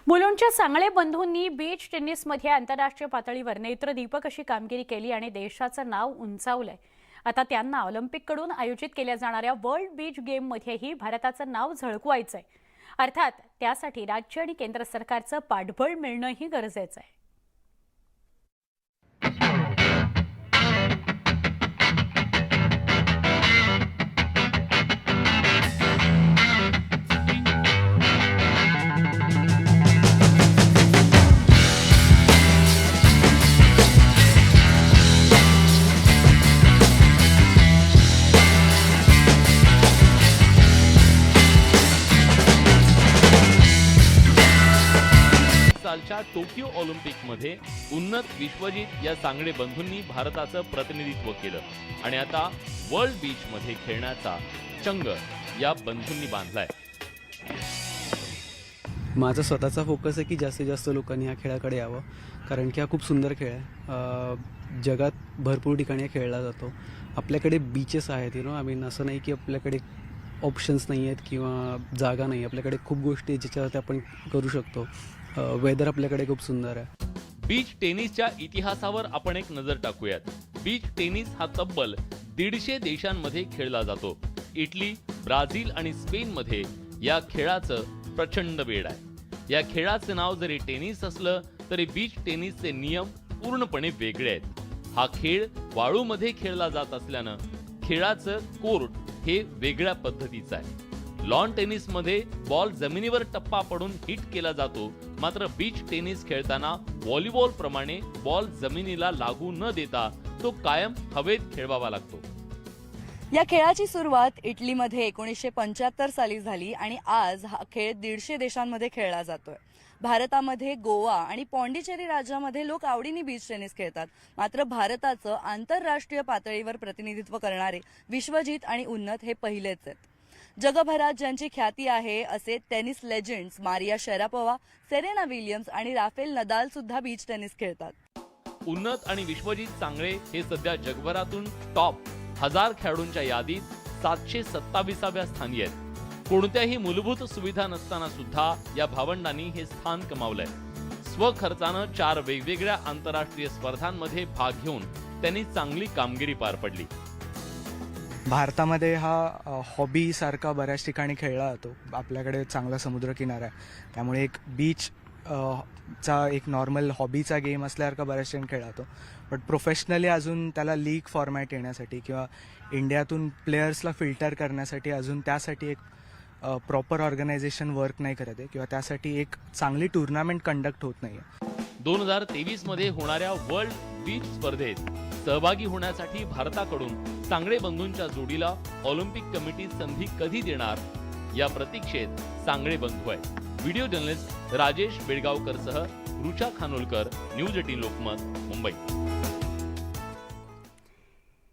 मुलुंडच्या सांगळे बंधूंनी बीच टेनिसमध्ये आंतरराष्ट्रीय पातळीवर नेत्रदीपक अशी कामगिरी केली आणि देशाचं नाव उंचावलंय। आता त्यांना ऑलिम्पिककडून आयोजित केल्या जाणाऱ्या वर्ल्ड बीच गेममध्येही भारताचं नाव झळकवायचंय। अर्थात त्यासाठी राज्य आणि केंद्र सरकारचं पाठबळ मिळणंही गरजेचं आहे। सालच्या टोकियो ऑलिम्पिकमध्ये उन्नत विश्वजित या सांगळे बंधूंनी भारताचं प्रतिनिधित्व केलं आणि आता वर्ल्ड बीच मध्ये खेळण्याचा चंग या बंधूंनी बांधलाय। माझा स्वतःचा फोकस आहे की जास्तीत जास्त लोकांनी या खेळाकडे यावं, कारण की हा खूप सुंदर खेळ आहे। जगात भरपूर ठिकाणी खेळला जातो। आपल्याकडे बीचेस आहेत, आय मीन असं नाही की आपल्याकडे ऑप्शन्स नाही आहेत किंवा जागा नाही। आपल्याकडे खूप गोष्टी ज्याच्यावरती आपण करू शकतो। वेदर आपल्याकडे खूप सुंदर आहे। बीच टेनिसच्या इतिहासावर आपण एक नजर टाकूयात। बीच टेनिस हा तब्बल 150 देशांमध्ये खेळला जातो। इटली, ब्राझील आणि स्पेन मध्ये या खेळाचं प्रचंड वेड आहे। या खेळाचं नाव जरी टेनिस असलं तरी बीच टेनिसचे नियम पूर्णपणे वेगळे आहेत। हा खेळ वाळूमध्ये खेळला जात असल्यानं खेळाचं कोर्ट हे वेगळ्या पद्धतीचं आहे। लॉन टेनिस मध्ये बॉल जमिनीवर टप्पा पडून हिट केला जातो, मात्र बीच टेनिस खेळताना व्हॉलीबॉल प्रमाणे बॉल जमिनीला लागू न देता तो कायम हवेत खेळवावा लागतो। या खेळाची सुरुवात इटलीमध्ये 1975 साली झाली आणि आज हा खेळ 150 देशांमध्ये खेळला जातोय। भारतामध्ये गोवा आणि पॉंडिचेरी राज्यामध्ये लोक आवडीने बीच टेनिस खेळतात, मात्र भारताचं आंतरराष्ट्रीय पातळीवर प्रतिनिधित्व करणारे विश्वजित आणि उन्नत हे पहिलेच आहेत। जगभरात ज्यांची ख्याती आहे असे tennis legends Maria Sharapova, Serena Williams आणि राफेल नदाल सुद्धा बीच टेनिस खेळतात। उन्नत आणि विश्वजित सांगळे हे सध्या जगभरातून टॉप 1000 खेळाडूंच्या यादीत 727व्या स्थानी आहेत। कोणत्याही मूलभूत सुविधा नसताना सुद्धा या भावंडांनी हे स्थान कमावलंय। स्वखर्चानं 4 वेगवेगळ्या आंतरराष्ट्रीय स्पर्धांमध्ये भाग घेऊन त्यांनी चांगली कामगिरी पार पडली। भारतामध्ये हा हॉबी सारखा बऱ्याच ठिकाणी खेळला जातो। आपल्याकडे चांगला समुद्रकिनारा आहे, त्यामुळे एक बीच चा एक नॉर्मल हॉबीचा गेम असल्यासारखा बऱ्याच ठिकाणी खेळला जातो। बट प्रोफेशनली अजून त्याला लीग फॉर्मॅट येण्यासाठी किंवा इंडियातून प्लेयर्सला फिल्टर करण्यासाठी अजून त्यासाठी एक प्रॉपर ऑर्गनायझेशन वर्क नाही करत आहे किंवा त्यासाठी एक चांगली टुर्नामेंट कंडक्ट होत नाही आहे। 2023 मध्ये होणाऱ्या वर्ल्ड बीच स्पर्धेत सहभागी होण्यासाठी भारताकडून सांगळे बंधूंच्या जोडीला ऑलिम्पिक कमिटी संधी कधी देणार या प्रतीक्षेत सांगळे बंधू आहेत। व्हिडिओ जर्नलिस्ट राजेश बेळगावकर सह रुचा खानोलकर, न्यूज 18 लोकमत, मुंबई।